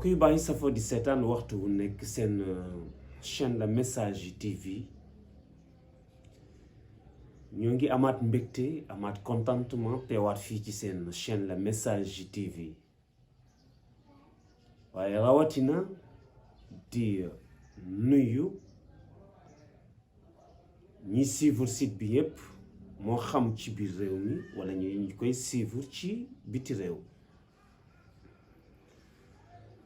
mbokk yu bàyyi safoo di seetaan waxtu wu nekk seen chaîne la message TV ñoo ngi amaat mbégte amaat contentement teewaat fii ci seen chaîne la message TV waaye rawatina di nuyu ñi suivre site bi yépp moo xam ci biir réew mi wala ñu koy suivre ci biti réew.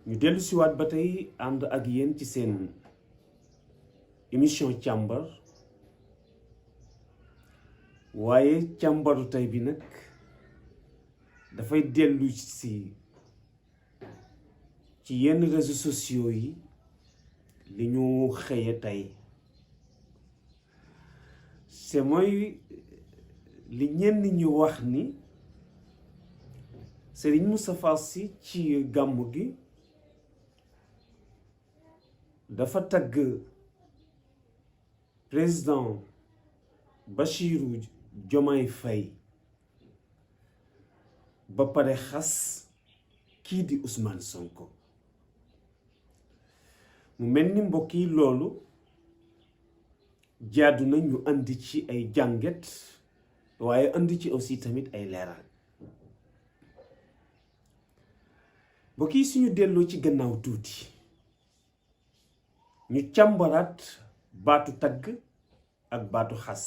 ñu dellu siwaat ba tey ànd ak yéen ci seen émission càmbar waaye càmbaru tey bi nag dafay dellu ci yenn réseaux sociaux yi li ñu xëye tey c'est mooy li ñenn ñi wax ni Serigne Moustapha Sy ci gàmmu gi dafa tagg président Bassirou Diomaye Faye ba pare xas kii di Ousmane Sonko mu mel ni mbokk yi loolu jaadu na ñu andi ci ay jàngat waaye andi ci aussi tamit ay leeral mbokk yi suñu delloo ci gannaaw tuuti ñu càmbaraat baatu tagg ak baatu xas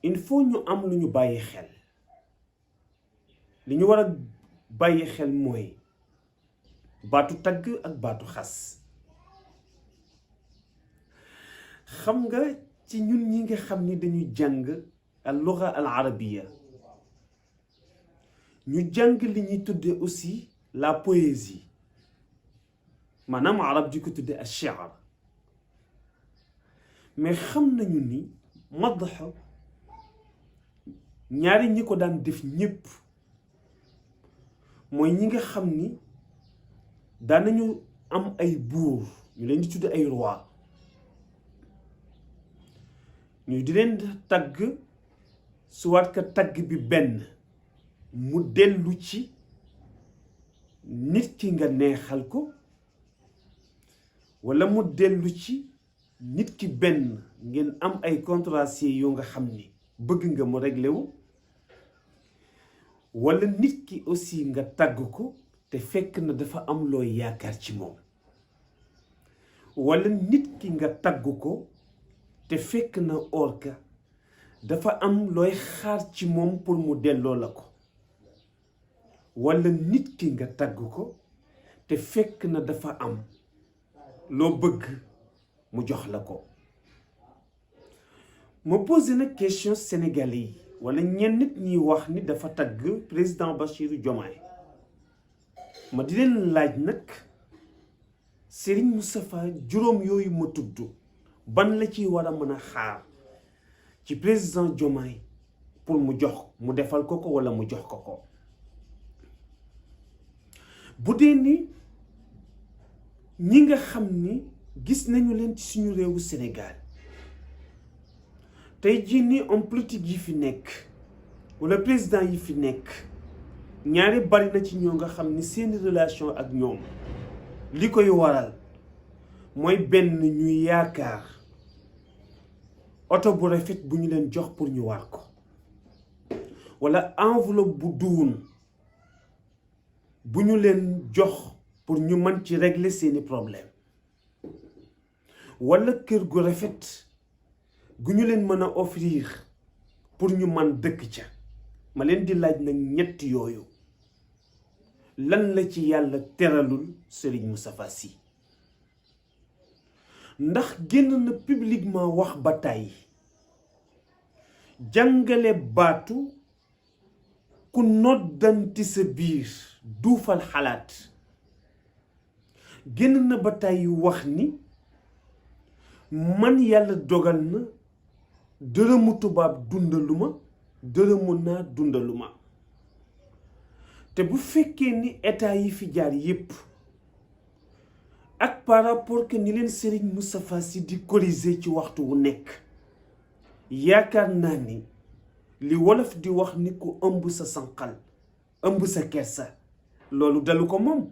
il faut ñu am lu ñu bàyyi xel li ñu war a bàyyi xel mooy baatu tagg ak baatu xas xam nga ci ñun ñi nga xam ni dañuy jàng al lugha al arabiya ñu jàng li ñuy tudde aussi la poésie maanaam arab di ko tudde al shi'r mais xam nañu ni madh ñaari ñi ko daan def ñépp mooy ñi nga xam ni daanañu am ay buur ñu leen di tudde ay roi ñu di leen tagg suwaat ka tagg bi benn mu dellu ci nit ki nga neexal ko wala mu dellu ci nit ki benn ngeen am ay contentieux yoo nga xam ni bëgg nga mu réglé wu wala nit ki aussi nga tagg ko te fekk na dafa am looy yaakaar ci moom wala nit ki nga tagg ko te fekk na orka dafa am looy xaar ci moom pour mu delloo la ko wala nit ki nga tagg ko te fekk na dafa am loo bëgg mu jox la ko ma posé na question sénégalais yi wala ñenn nit ñi wax ni dafa tagg président Bassirou Diomaye ma di leen laaj nag Serigne Moustapha juróom yooyu ma tudd ban la ci war a mën a xaar ci président Diomaye pour mu defal ko ko wala mu jox ko ko bu dee ni ñi nga xam ni gis nañu leen ci suñu réewu Sénégal tey jii ni homme politique yi fi nekk wala président yi fi nekk ñaari bari na ci ñoo nga xam ni seeni relation ak ñoom li koy waral mooy benn ñuy yaakaar oto bu rafet bu ñu leen jox pour ñu war ko wala enveloppe bu duun bu ñu leen jox pour ñu mën ci régler seeni problème wala kër gu rafet gu ñu leen mën a offrir pour ñu mën dëkk ca ma leen di laaj nag ñett yooyu lan la ci yàlla teralul Serigne Moustapha Sy ndax génn na publiquement wax ba tàyyi jàngale baatu ku noddanti sa biir duufal xalaat génn na ba tàyyi wax ni man yàlla dogal na dërëmu tubaab dundaluma dërëmu naa dundaluma te bu fekkee ni état yi fi jaar yépp ak par rapport que ni leen Serigne Moustapha Sy di corriger ci waxtu wu nekk yaakaar naa ni li wolof di wax ni ku ëmb sa sanqal ëmb sa kersa loolu dalu ko moom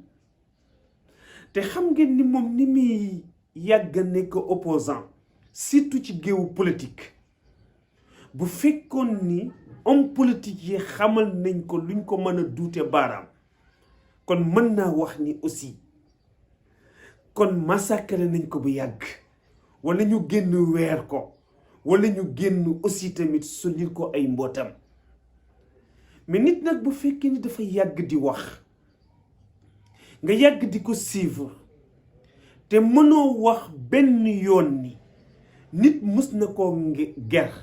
te xam ngeen ni moom ni muy yàgg nekk opposant surtout ci géewu politique bu fekkoon ni homme politique yi xamal nañ ko luñ ko mën a duute baaraam kon mën naa wax ni aussi kon massacre nañ ko bu yàgg wala ñu génn weer ko wala ñu génn aussi tamit sulil ko ay mbootam mais nit nag bu fekkee ni dafa yàgg di wax nga yàgg di ko suivre te mënoo wax benn yoon ni nit mus na ko ger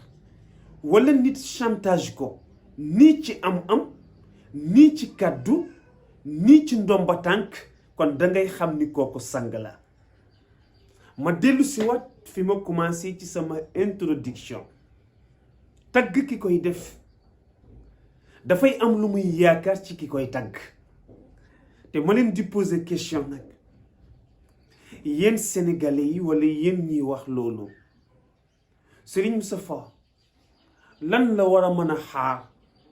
wala nit chantage ko nii ci am-am nii ci kàddu nii ci ndomba tànk kon dangay xam ni kooku sang la ma dellu si waat fi ma commencé ci sama introduction tagg ki koy def dafay am lu muy yaakaar ci ki koy tagg te ma leen di poser question nag yéen sénégalais yi wala yéen ñiy wax loolu Serigne Moustapha lan la war a mën a xaar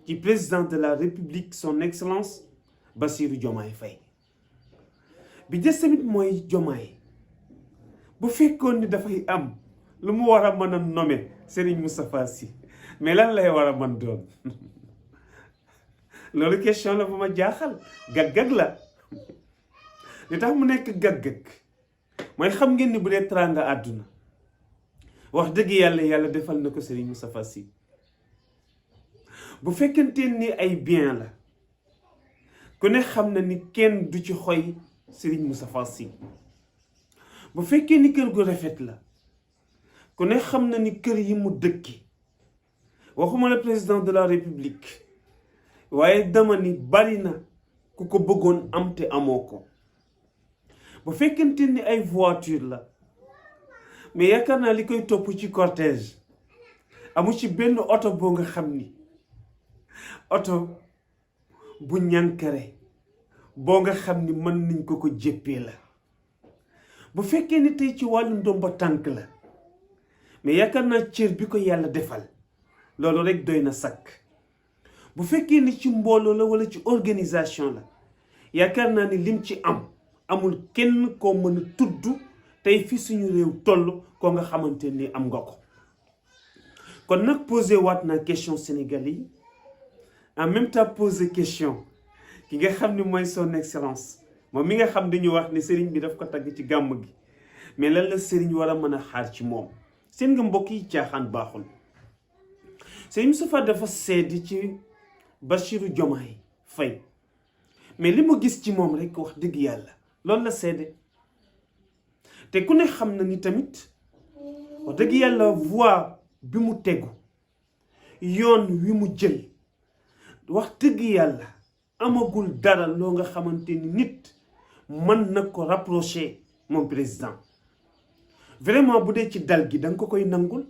ci président de la république son excellence Bassirou Diomaye Faye bi des tamit mooy Diomaye bu fekkoon ni dafay am lu mu war a mën a nommer Serigne Moustapha Sy mais lan lay war a mën doon loolu question la bu ma jaaxal gag-gag la li tax mu nekk gag-gag mooy xam ngeen ni bu dee teraanga àdduna wax dëgg yàlla defal na ko Serigne Moustapha Sy bu fekkente ni ay bien la ku ne xam na ni kenn du ci xoy Serigne Moustapha Sy bu fekkee ni kër gu rafet la ku ne xam na ni kër yi mu dëkki waxuma la président de la république waaye dama ni bari na ku ko bëggoon am te amoo ko bu fekkente ni ay voiture la mais yaakaar naa li koy topp ci cortège amu ci benn oto boo nga xam ni oto bu ñànkare boo nga xam ni mën nañ ko jéppee la bu fekkee ni tey ci wàllu ndomba tànk la mais yaakaar naa cër bi ko yàlla defal loolu rek doy na sakk bu fekkee ni ci mbooloo la wala ci organisation la yaakaar naa ni lim ci am amul kenn koo mën a tudd tey fi suñu réew toll ko nga xamante ni am nga ko kon nag posé waat naa question sénégalais yi en même temps posé question ki nga xam ni mooy son excellence moom mi nga xam dañu wax ne sëriñ bi daf ko tagg ci gàmm gi mais lan la sëriñ war a mën a xaar ci moom seen nga mbokk yi caaxaan baaxul Serigne Moustapha dafa seedi ci Bassirou Diomaye Faye mais li mu gis ci moom rek wax dëgg yàlla loolu la seede te ku ne xam na ni tamit wax dëgg yàlla voie bi mu tegu yoon wi mu jël wax dëgg yàlla amagul dara loo nga xamante ni nit mën na ko rapprocher moom président vraiment bu dee ci dal gi danga ko koy nangul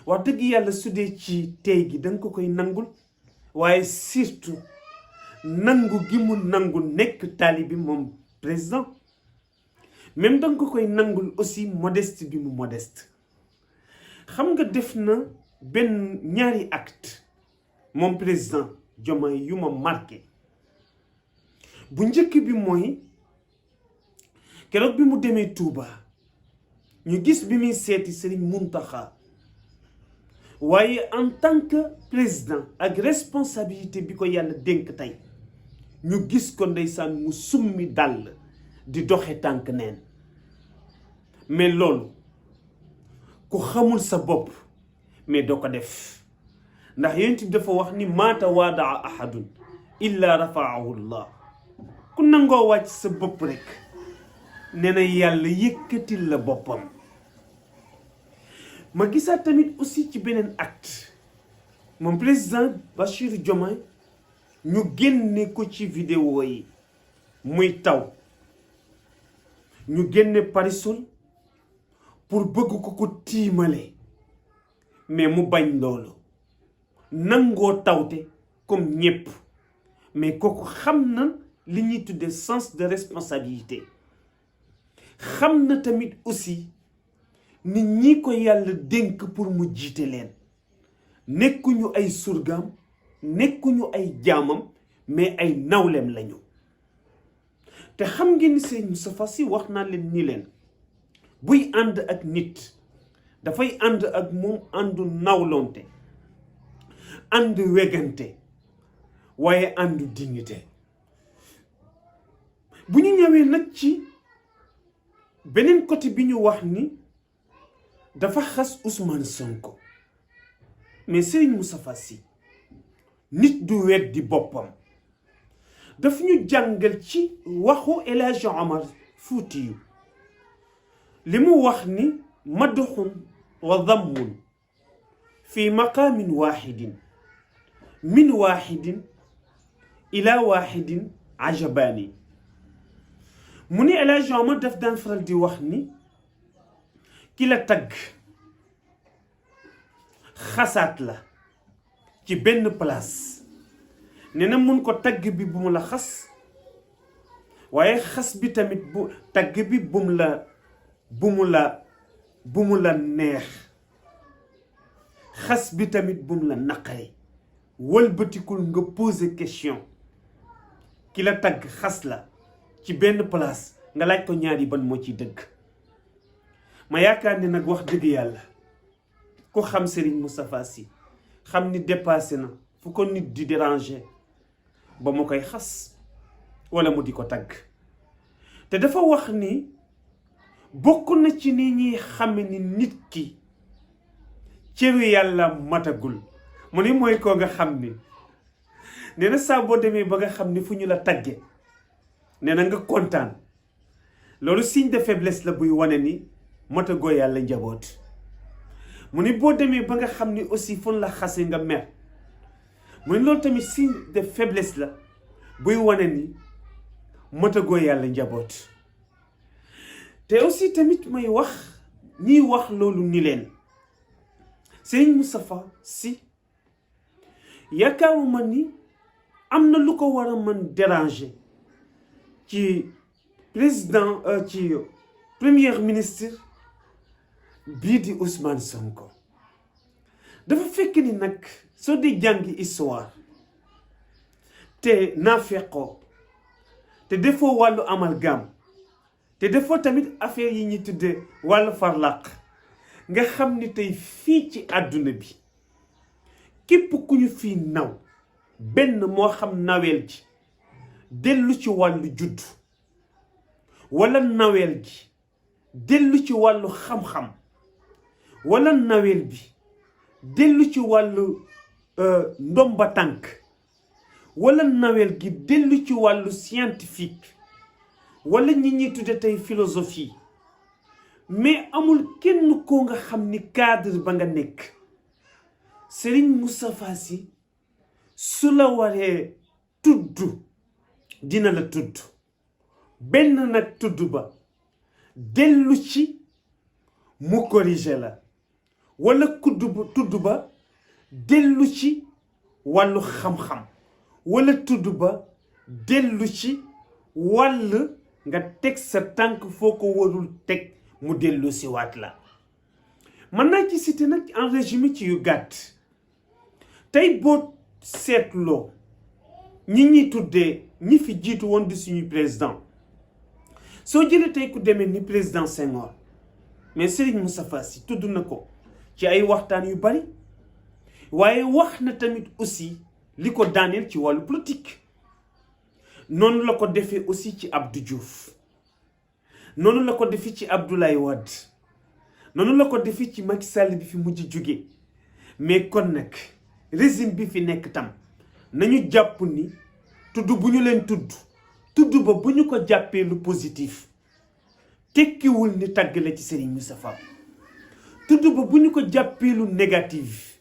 wax dëgg yàlla su dee ci tey gi danga ko koy nangul waaye surtout nangu gi mu nangu nekk taalibi moom président même danga ko koy nangul aussi modeste bi mu modeste xam nga def na benn ñaari acte moom président Diomaye yu ma marqué bu njëkk bi mooy keroog bi mu demee Touba ñu gis bi muy seeti Serigne Mountakha waaye en tant que président ak responsabilité bi ko yàlla dénk tey ñu gis ko ndeysaan mu summi dàll di doxe tànk neen mais loolu ku xamul sa bopp mais doo ko def ndax yonent bi dafa wax ni maa tawaadaa ahadun illa rafaahu llah ku nangoo wàcc sa bopp rek nee na yàlla yëkkatil la boppam ma gisaat tamit aussi ci beneen acte moom président Bassirou Diomaye ñu génne ko ci vidéo yi muy taw ñu génne parasol pour bëgg ko tiimale mais mu bañ loolu nangoo tawte comme ñépp mais kooku xam na li ñuy tuddee sens de responsabilité xam na tamit aussi nit ñi ko yàlla dénk pour mu jiite leen nekkuñu ay surgaam nekkuñu ay jaamam mais ay nawleem lañu te xam ngeen ni Serigne Moustapha Sy wax naa leen ni leen buy ànd ak nit dafay ànd ak moom àndu nawlonte ànd wegante waaye àndu dignité bu ñu ñëwee nag ci beneen côté bi ñu wax ni dafa xas Ousmane Sonko mais Serigne Moustapha Sy nit du weddi boppam daf ñu jàngal ci waxu El Hadji Omar Foutiyou li mu wax ni madxun wa dammun fi maqaamin waaxidin min waaxidin ila waaxidin ajabaani mu ni El Hadji Omar daf daan faral di wax ni ki la tagg xasaat la ci benn place nee na mun ko tagg bi bu mu la xas waaye xas bi tamit bu tagg bi bu mu la neex xas bi tamit bu mu la naqari wëlbatikul nga poser question ki la tagg xas la ci benn place nga laaj ko ñaari ban moo ci dëgg ma yaakaar ni nag wax dëgg yàlla ku xam Serigne Moustapha Sy xam ni dépassé na fu ko nit di déranger ba mu koy xas wala mu di ko tagg te dafa wax ni bokk na ci ni ñuy xame ni nit ki cëru yàlla matagul mu ni mooy koo nga xam ni nee na saa boo demee ba nga xam ni fu ñu la tagge nee na nga kontaan loolu signe de faiblesse la buy wane ni matagoo yàlla njaboot mu ni boo demee ba nga xam ni aussi fu la xase nga mer mu ni loolu tamit signe de faiblesse la buy wane ni matagoo yàlla njaboot te aussi tamit may wax ñiy wax loolu ni leen Serigne Moustapha Sy yaakaaruma ni am na lu ko war a mën déranger ci président ci premier ministre bii di Ousmane Sonko dafa fekk ni nag soo di jàngi histoire te naafeqoo te defoo wàllu amalgame te defoo tamit affaire yi ñuy tuddee wàllu farlaq nga xam ni tey fii ci àdduna bi képp ku ñu fii naw benn moo xam naweel gi dellu ci wàllu judd wala naweel gi dellu ci wàllu xam-xam wala naweel bi dellu ci wàllu ndomba tànk wala naweel gi dellu ci wàllu scientifique wala ñi ñuy tudde tey philosophie mais amul kenn koo nga xam ni cadre ba nga nekk Serigne Moustapha Sy su la waree tudd dina la tudd benn nag tudd ba dellu ci mu corriger la wala tudd ba dellu ci wàllu xam-xam wala tudd ba dellu ci wàll nga teg sa tànk foo ko warul teg mu dellu si waat la mën naa ci cité nag en résumé ci yu gàtt tey boo seetloo ñi tuddee ñi fi jiitu woon di suñu président soo jëlee tey ku demee ni président Senghor mais Serigne Moustapha Sy tudd na ko ci ay waxtaan yu bari waaye wax na tamit aussi li ko daaneel ci wàllu politique noonu la ko defee aussi ci Abdou Diouf noonu la ko defee ci Abdoulaye Wade noonu la ko defee ci Macky Sall bi fi mujj jóge mais kon nag régime bi fi nekk tam nañu jàpp ni tudd bu ñu leen tudd ba bu ñu ko jàppee lu positif tekkiwul ni tàgg la ci Serigne Moustapha tudd ba bu ñu ko jàppee lu négatif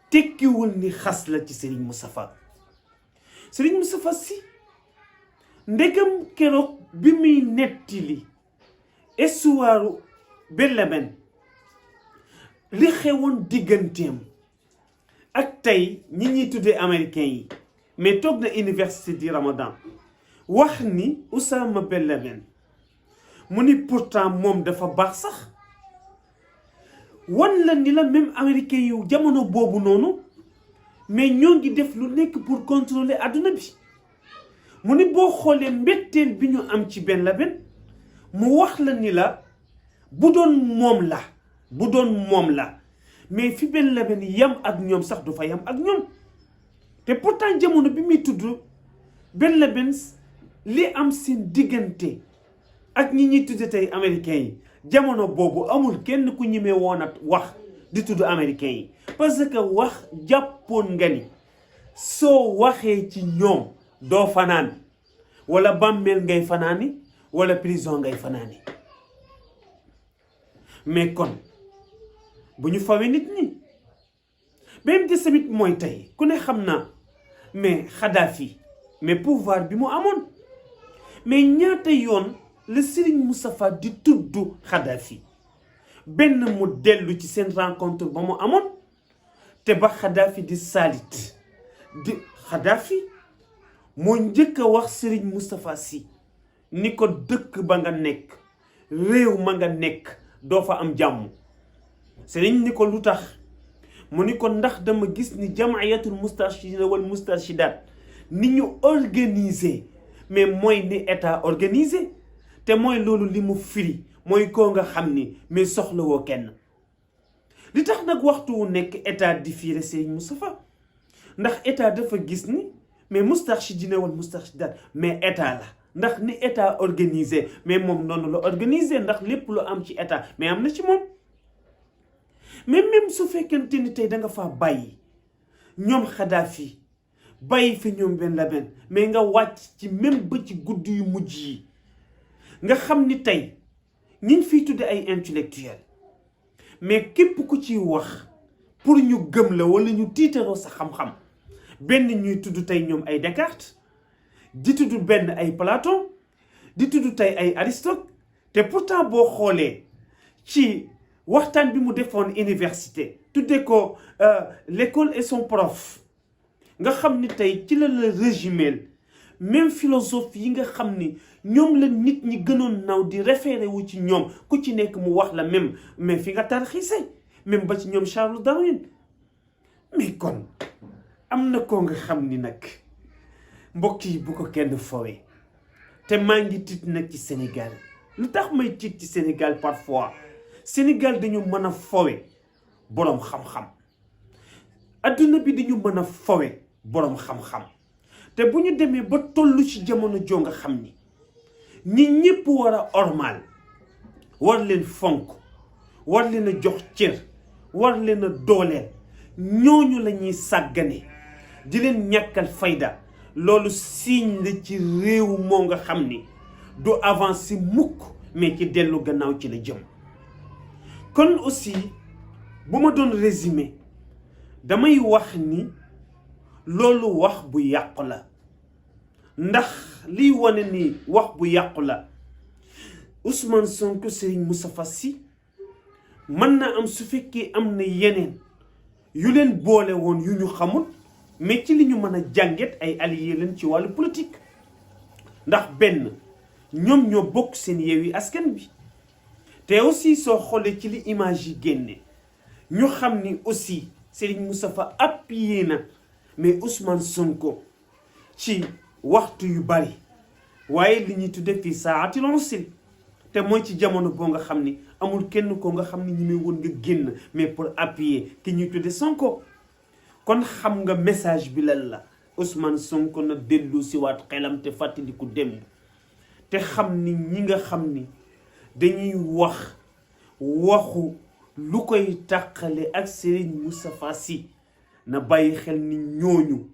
tekkiwul ni xas la ci Serigne Moustapha Sy ndegam keroog bi muy nettali histoire Bellemen li xewoon digganteem ak tey ñi ñuy tuddee américain yi mais toog na université di Ramadan wax ni Oussama Bellemen mu ni pourtant moom dafa baax sax wan la ni la même américain yu jamono boobu noonu mais ñoo ngi def lu nekk pour contrôler àdduna bi. mu ni boo xoolee mbetteel bi ñu am ci Ben Laden mu wax la ni la bu doon moom la mais fi Ben Laden yam ak ñoom sax du fa yam ak ñoom te pourtant jamono bi muy tudd Ben Laden li am seen diggante ak ñi ñuy tudde tey américains yi jamono boobu amul kenn ku ñemee woon a wax di tudd américains yi parce que wax jàppoon nga ni soo waxee ci ñoom doo fanaan wala bàmmeel ngay fanaani wala prison ngay fanaani mais kon bu ñu fawee nit ñi benn des tamit mooy tey ku ne xam na mais Kadhafi mais pouvoir bi mu amoon mais ñaata yoon le Serigne Moustapha di tudd Kadhafi benn mu dellu ci seen rencontre ba mu amoon te ba Kadhafi di salit di Kadhafi moo njëkk a wax Serigne Moustapha Sy ni ko dëkk ba nga nekk réew ma nga nekk doo fa am jàmm Serigne ni ko lu tax mu ni ko ndax dama gis ni jamayatul mustarshidina wal mustarshidat ni ñu organiser mais mooy ni état organisé te mooy loolu li mu firi mooy koo nga xam ni mais soxlawoo kenn li tax nag waxtu wu nekk état di fiire Serigne Moustapha ndax état dafa gis ni mais mustarshidina wal mustarshidat mais état la ndax ni état organisé mais moom noonu la organisé ndax lépp lu am ci état mais am na ci moom mais même su fekkente ni tey da nga faa bàyyi ñoom Kadhafi bàyyi fi ñoom Ben Laden mais nga wàcc ci même ba ci guddi yu mujj yi nga xam ni tey ñiñ fiy tudde ay intellectuel mais képp ku ciy wax pour ñu gëm la wala ñu tiitaroo sa xam-xam benn ñuy tudd tey ñoom ay Descartes di tudd benn ay Platon di tudd tey ay Aristote te pourtant boo xoolee ci waxtaan bi mu defoon université tudde ko l'école et son prof nga xam ni tey ci la résumé même philosophe yi nga xam ni ñoom la nit ñi gënoon naw di référé wu ci ñoom ku ci nekk mu wax la même mais fi nga tarxiise même ba ci ñoom Charles Darwin mais kon am na koo nga xam ni nag mbokk yi bu ko kenn fowee te maa ngi tiit nag ci Sénégal lu tax may tiit ci Sénégal parfois Sénégal dañu mën a fowe boroom xam-xam adduna bi dañu mën a fowe boroom xam-xam te bu ñu demee ba tollu ci jamono joo nga xam ni ñi ñépp war a ormal war leen fonk war leen a jox cër war leen a dooleel ñooñu la ñuy sàggane di leen ñàkkal fayda loolu signe la ci réew moo nga xam ni du avancer mukk mais ci dellu gannaaw ci la jëm kon aussi bu ma doon résumé damay wax ni loolu wax bu yàqu la ndax liy wane ni wax bu yàqu la Ousmane Sonko Serigne Moustapha Sy mën na am su fekkee am na yeneen yu leen boole woon yu ñu xamul mais ci li ñu mën a jànget ay alliés leen ci wàllu politique ndax benn ñoom ñoo bokk seen Yewwi Askan Wi te aussi soo xoolee ci li image yi génne ñu xam ni aussi Serigne Moustapha appuyé na mais Ousmane Sonko ci waxtu yu bari waaye li ñuy tudde fii saatil usri te mooy ci jamono boo nga xam ni amul kenn ko nga xam ni ñi may woon nga génn mais pour appuyer ki ñuy tudde Sonko kon xam nga message bi lan la Ousmane Sonko na dellu si waat xelam te fàttaliku démb te xam ni ñi nga xam ni dañuy wax waxu lu koy tàqale ak Serigne Moustapha Sy na bàyyi xel ni ñooñu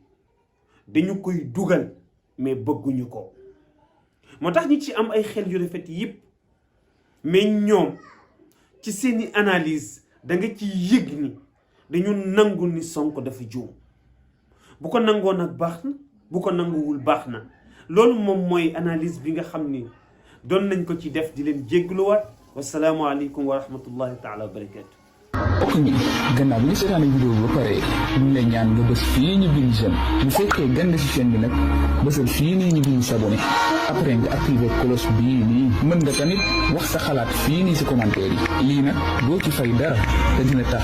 dañu koy dugal mais bëgguñu ko moo tax ñi ci am ay xel yu rafet yëpp mais ñoom ci seeni analyse da nga ci yëg ni dañu nangu ni Sonko dafa juum bu ko nangoo nag baax na bu ko nanguwul baax na loolu moom mooy analyse bi nga xam ni doon nañ ko ci def di leen jéggluwaat wasalaamaaleykum wa rahmatullahi taala wa barakatu ok ñi gannaaw bi ñu seetaane vidéo bi ba pare ñu lay ñaan nga bës fii ñu bind j'aime bu fekkee gën ci chaîne bi nag bësal fii nii ñu bind s'abonné après nga activer cloche bii nii mën nga tamit wax sa xalaat fii nii si commentaire yi lii nag doo ci fay dara te dina tax